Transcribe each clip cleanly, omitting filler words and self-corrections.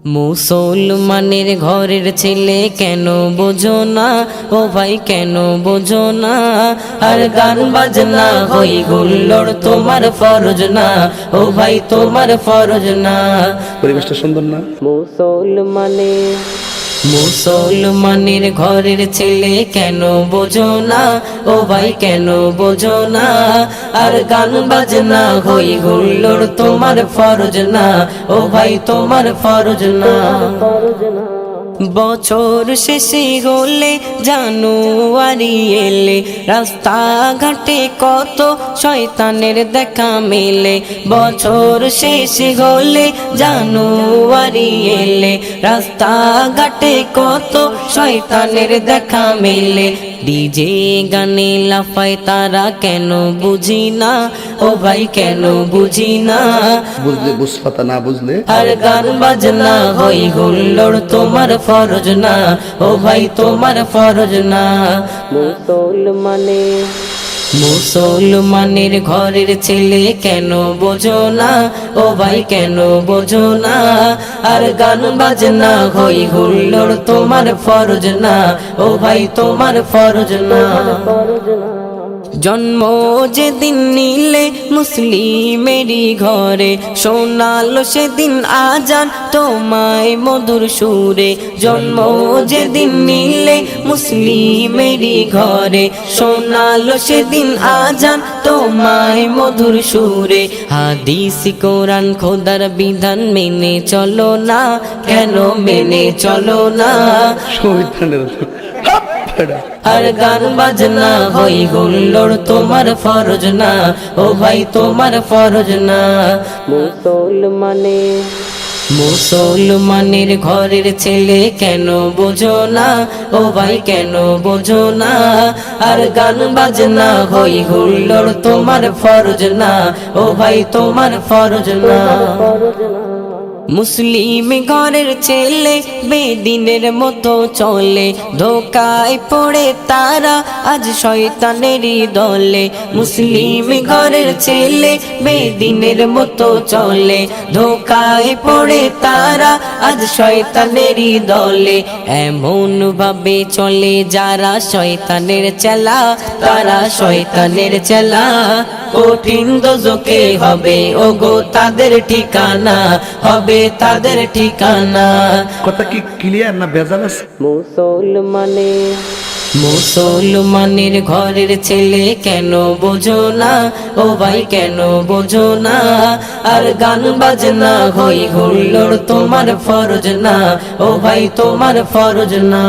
মুসলমানের ঘরের ছেলে কেন বোঝো না, ও ভাই কেন বোঝো না? আর গান বাজনা হই গুল্লোড় তোমার ফরজ না, ও ভাই তোমার ফরজ না। পরিবেশটা সুন্দর না? মুসলমানের ঘরের ছেলে কেন বোঝো না, ও ভাই কেন বোঝো না? আর গান বাজনা হই গুল্লোড় তোমার ফরজ না, ও ভাই তোমার ফরজ না। বছর শেষে হলে জানুয়ারি এলে রাস্তাঘাটে কত শয়তানের দেখা মেলে। বছর শেষে হলে জানুয়ারি এলে রাস্তাঘাটে কত শয়তানের দেখা মেলে। ডিজে গানে লাফায় তারা কেন বুঝি না, ও ভাই কেন বুঝি না? বুঝলে বুঝপাতা, না বুঝলে আর গান বাজনা হই গুল্লোড় তোমার ফরজ না, ও ভাই তোমার ফরজ না। মুসলমানের ঘরের ছেলে কেন বোঝো না, ও ভাই কেন বোঝো না? আর গান বাজনা হই গুল্লোড় তোমার ফরজ না, ও ভাই তোমার ফরজ না। জন্ম যেদিন নিলে মুসলিমেরই ঘরে শোনালো সেদিন আজান তোমায় মধুর সুরে। জন্ম যেদিন নিলে মুসলিমেরই ঘরে শোনালো সেদিন আজান তোমায় মধুর সুরে। হাদিস কোরআন খোদার বিধান মেনে চলো না, কেন মেনে চলো না? আর গান বাজনা হই গুল্লোড় তোমার ফরজ না, ও ভাই তোমার ফরজ না। মুসলমানের ঘরের ছেলে কেন বোঝো না, ও ভাই কেন বোঝো না? আর গান বাজনা হই গুল্লোড় তোমার ফরজ না, ও ভাই তোমার ফরজ না। মুসলিম ঘরের ছেলে বেদিনের মতো চলে, ধোকায় পড়ে তারা আজ শয়তানেরই দলে। মুসলিম ঘরের ছেলে বেদিনের মতো চলে, ধোকায় পড়ে তারা আজ শয়তানেরই দলে। এমন ভাবে চলে যারা শয়তানের চেলা, তারা শয়তানের চেলা। কঠিন দোজখে হবে ওগো তাদের ঠিকানা, হবে তাদের ঠিকানা। কথা কি ক্লিয়ার না ভেজাল আছে? মুসলমানের ঘরের ছেলে কেন বোঝো না, ও ভাই কেন বোঝো না? আর গান বাজনা হই গুল্লোড় তোমার ফরজ না, ও ভাই তোমার ফরজ না।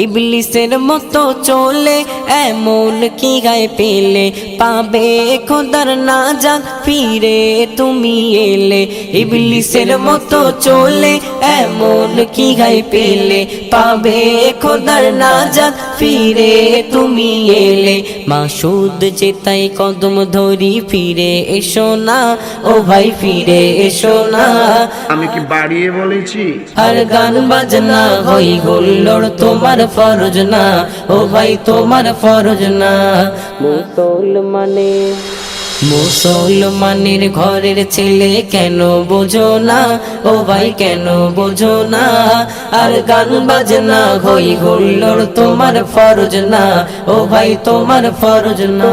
ইবলিসের মতো চলে এমন কি গায়ে পেলে, পাবে খোদার নাজাত ফিরে তুমি এলে। ইবলিসের মতো চলে এমন কি গায়ে পেলে, পাবে খোদার নাজাত ফিরে তুমি এলে। মাসুদ যেতাই কদম ধরি ফিরে এসো না, ও ভাই ফিরে এসো না। আমি কি বাড়িয়ে বলেছি? আর গান বাজনা হই গুল্লোড় তোমার ফরজ না, ও ভাই তোমার ফরজ না। মুসলমানের ঘরের ছেলে কেন বোঝো না, ও ভাই কেন বোঝো না? আর গান বাজনা হই গুল্লোড় তোমার ফরজ না, ও ভাই তোমার ফরজ না।